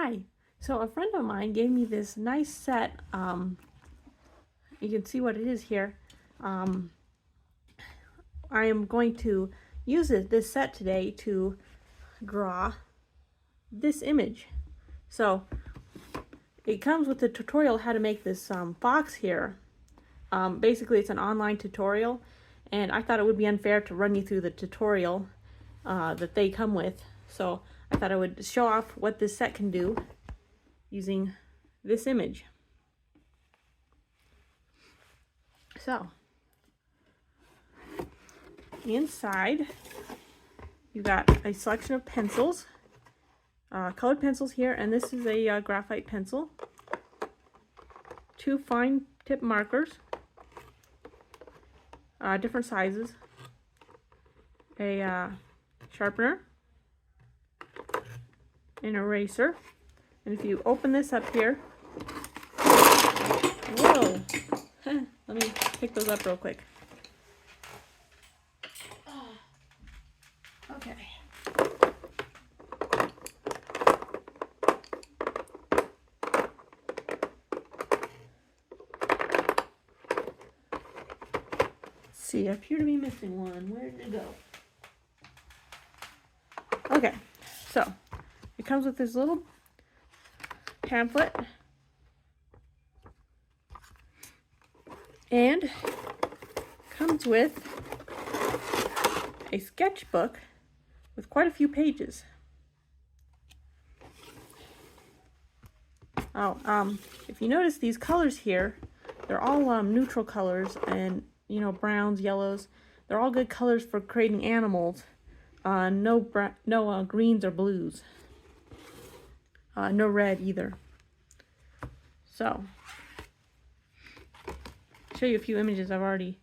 Hi. So a friend of mine gave me this nice set. You can see what it is here. Um, I am going to use this set today to draw this image. So it comes with a tutorial how to make this fox here. Basically, it's an online tutorial, and I thought it would be unfair to run you through the tutorial that they come with. So I thought I would show off what this set can do using this image. So inside you got a selection of pencils, colored pencils here, and this is a graphite pencil, 2 fine tip markers, different sizes, a sharpener, an eraser, and if you open this up here, whoa, let me pick those up real quick. Okay. See, I appear to be missing one. Where did it go? Okay, so it comes with this little pamphlet and comes with a sketchbook with quite a few pages. If you notice these colors here, they're all neutral colors, and browns, yellows. They're all good colors for creating animals. No greens or blues. No red either. So, I'll show you a few images I've already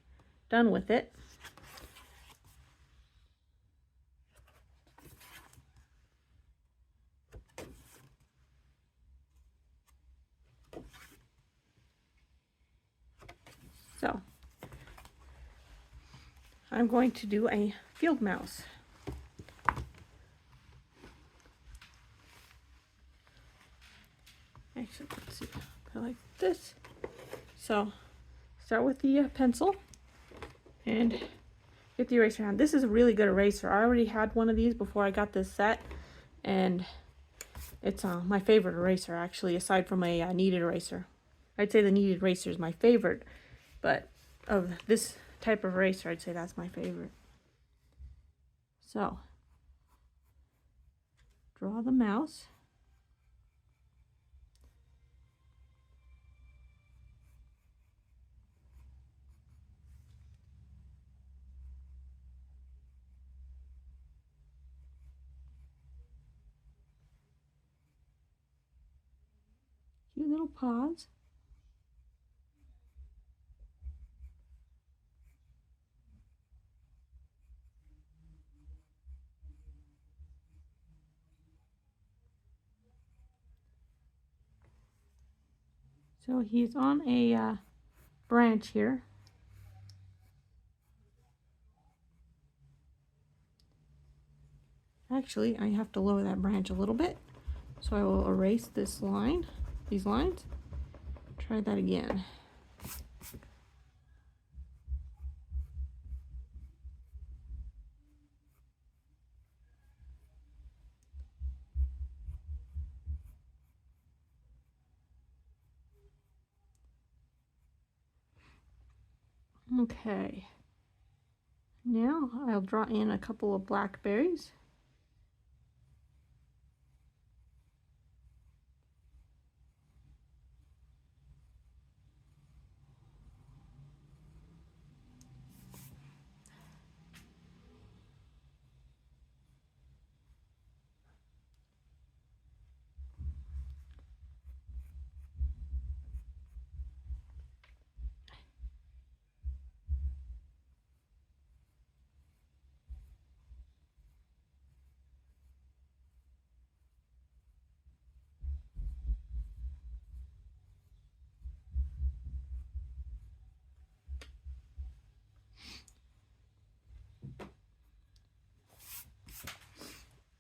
done with it. So, I'm going to do a field mouse. Actually, let's see, put it like this. So, start with the pencil and get the eraser on. This is a really good eraser. I already had one of these before I got this set, and it's my favorite eraser, actually, aside from a kneaded eraser. I'd say the kneaded eraser is my favorite, but of this type of eraser, I'd say that's my favorite. So, draw the mouse. Cute little paws. So he's on a branch here. Actually, I have to lower that branch a little bit. So I will erase this line, these lines. Try that again. Okay. Now I'll draw in a couple of blackberries.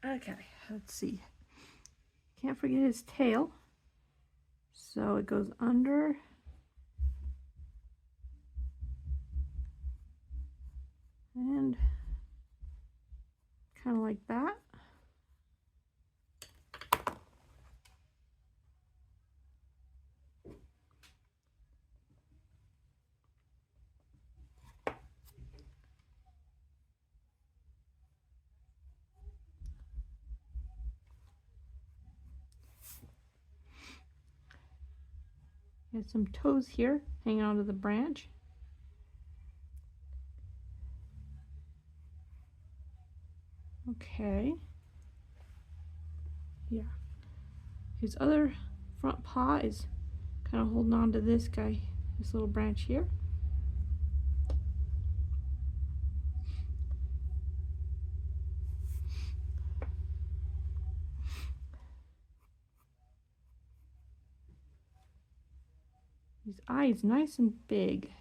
Okay, let's see. can't forget his tail. So it goes under and kind of like that. There's some toes here hanging onto the branch. Okay. Yeah. His other front paw is kind of holding on to this guy, this little branch here. His eyes nice and big.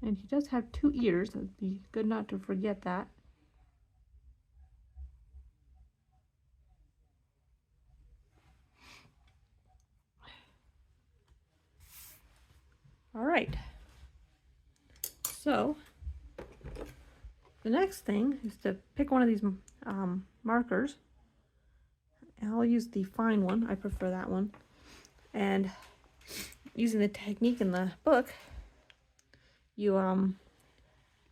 And he does have 2 ears. It'd be good not to forget that. All right. So the next thing is to pick one of these markers. I'll use the fine one. I prefer that one. And using the technique in the book, you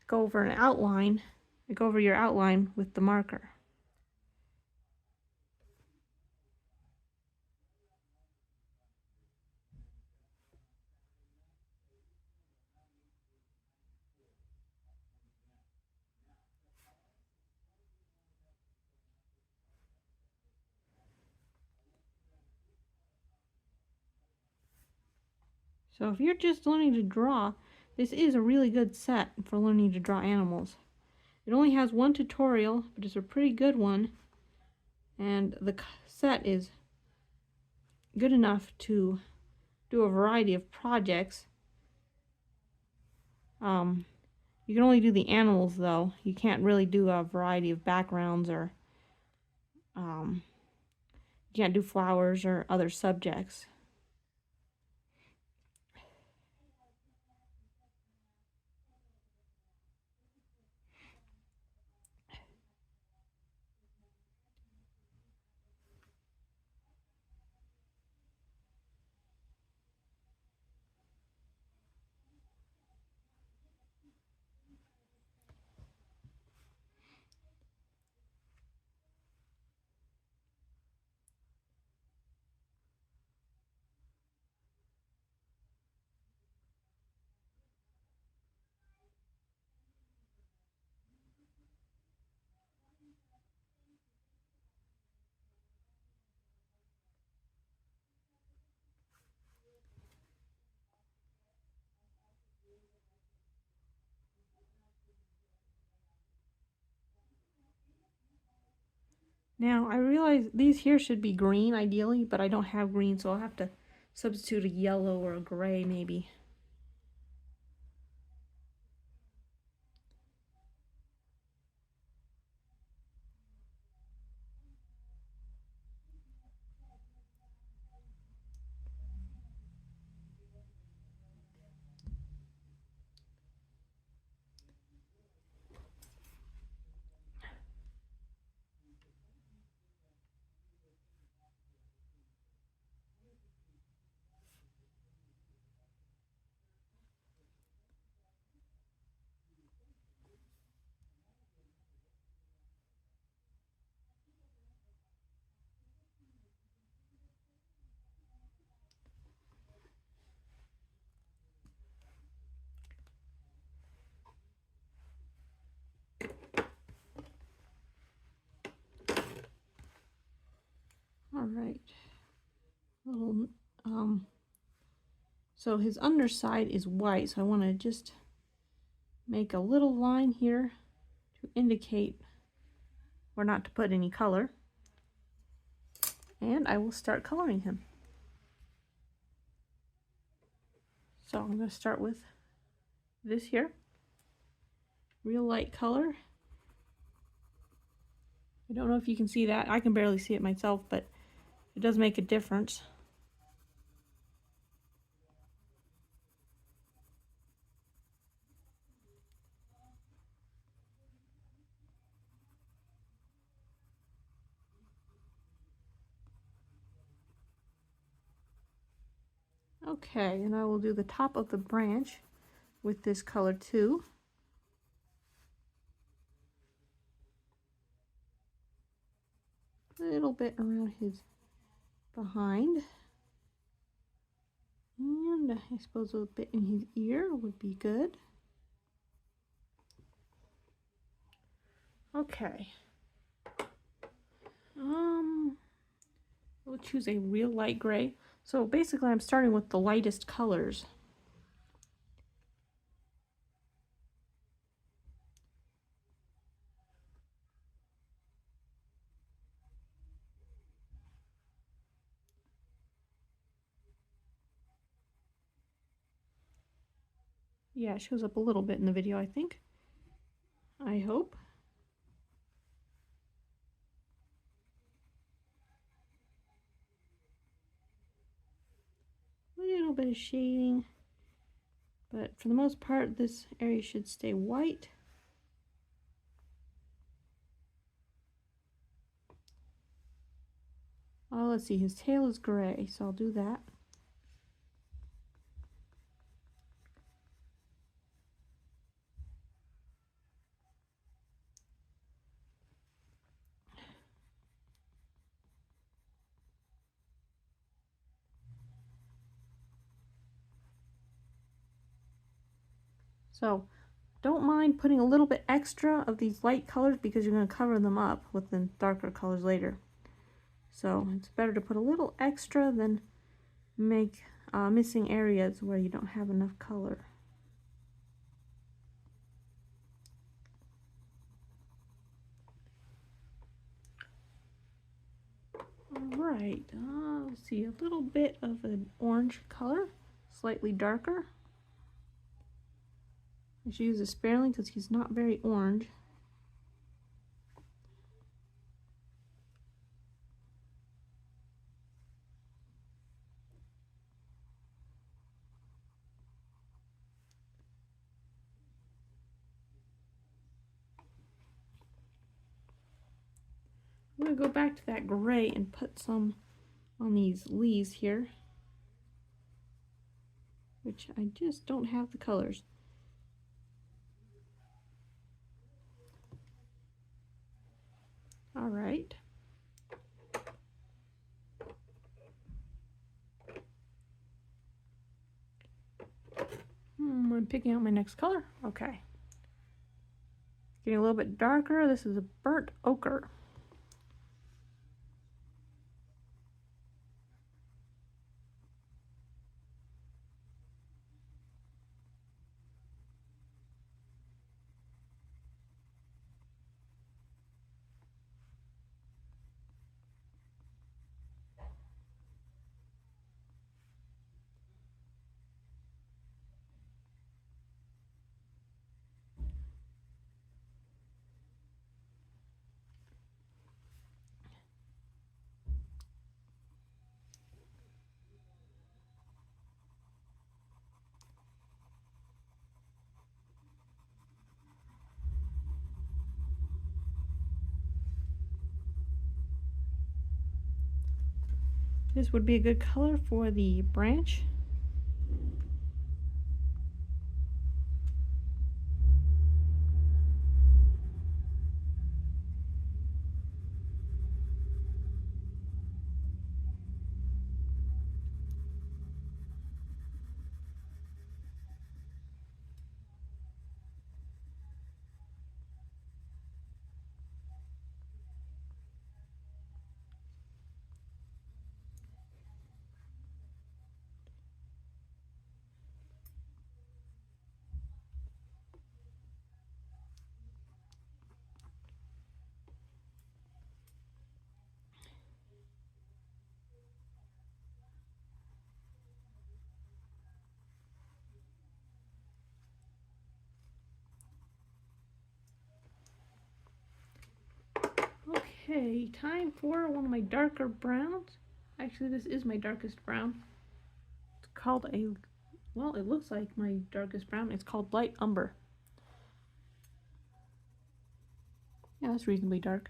go over an outline. You go over your outline with the marker. So if you're just learning to draw, this is a really good set for learning to draw animals. It only has 1 tutorial, but it's a pretty good one. And the set is good enough to do a variety of projects. You can only do the animals though. You can't really do a variety of backgrounds or you can't do flowers or other subjects. Now, I realize these here should be green ideally, but I don't have green, so I'll have to substitute a yellow or a gray maybe. All right. Little so his underside is white, so I want to just make a little line here to indicate where not to put any color. And I will start coloring him. So I'm going to start with this here. Real light color. I don't know if you can see that. I can barely see it myself, but it does make a difference. Okay, and I will do the top of the branch with this color too. A little bit around his behind. And I suppose a bit in his ear would be good. Okay. We'll choose a real light gray. So basically I'm starting with the lightest colors. Yeah, it shows up a little bit in the video, I think. I hope. A little bit of shading. But for the most part, this area should stay white. Oh, let's see, his tail is gray, so I'll do that. So don't mind putting a little bit extra of these light colors because you're going to cover them up with the darker colors later. So it's better to put a little extra than make missing areas where you don't have enough color. Alright, let's see, a little bit of an orange color, slightly darker. I should use this sparingly because he's not very orange. I'm going to go back to that gray and put some on these leaves here, which I just don't have the colors. All right. I'm picking out my next color. Okay. Getting a little bit darker. This is a burnt ochre. This would be a good color for the branch. Okay, time for one of my darker browns. Actually, this is my darkest brown. It's called a, well, it looks like my darkest brown. It's called light umber. Yeah, that's reasonably dark.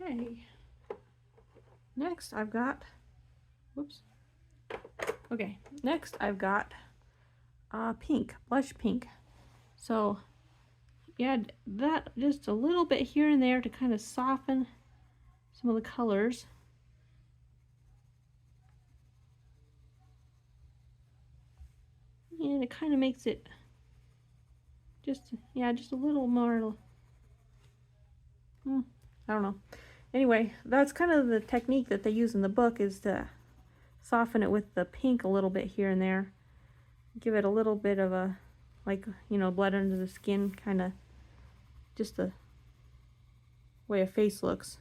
Okay. Next I've got, whoops. Okay, next I've got pink, blush pink. So add that just a little bit here and there to kind of soften some of the colors. And it kind of makes it just, yeah, just a little more, I don't know. Anyway, that's kind of the technique that they use in the book, is to soften it with the pink a little bit here and there. Give it a little bit of a, like, you know, blood under the skin, kind of just the way a face looks.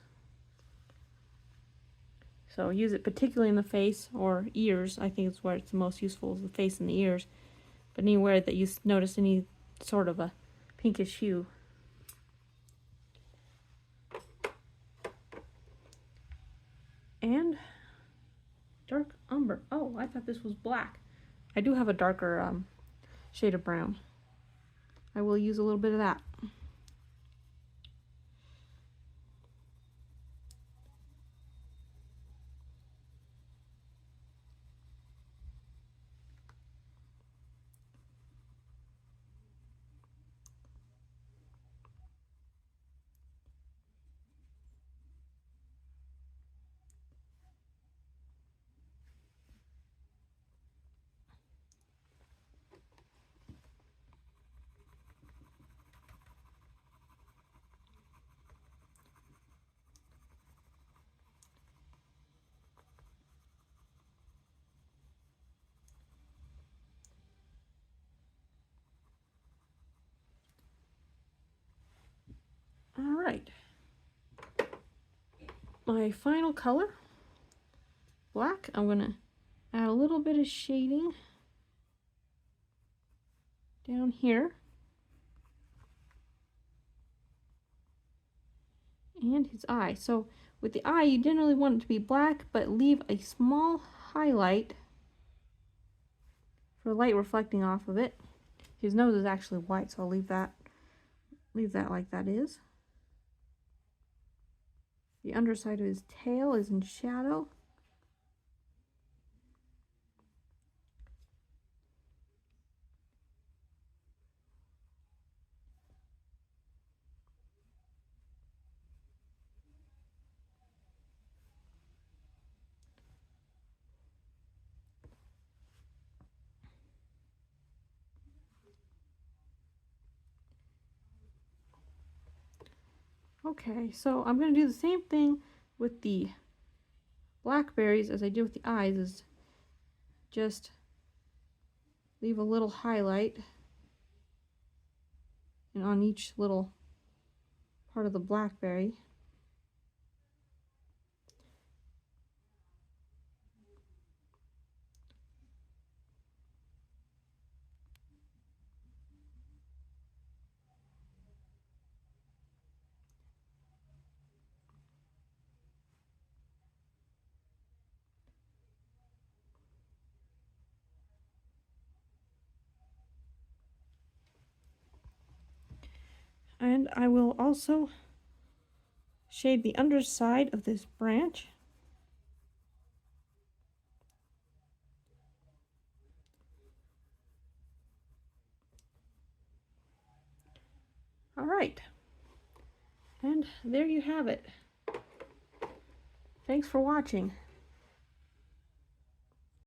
So use it particularly in the face or ears. I think it's where it's the most useful, is the face and the ears. But anywhere that you notice any sort of a pinkish hue. And dark umber. Oh, I thought this was black. I do have a darker shade of brown. I will use a little bit of that. All right. My final color, black. I'm gonna add a little bit of shading down here. And his eye. So with the eye, you generally want it to be black, but leave a small highlight for light reflecting off of it. His nose is actually white, so I'll leave that like that is. The underside of his tail is in shadow. Okay, so I'm going to do the same thing with the blackberries as I did with the eyes, is just leave a little highlight and on each little part of the blackberry. And I will also shade the underside of this branch. All right, and there you have it. Thanks for watching.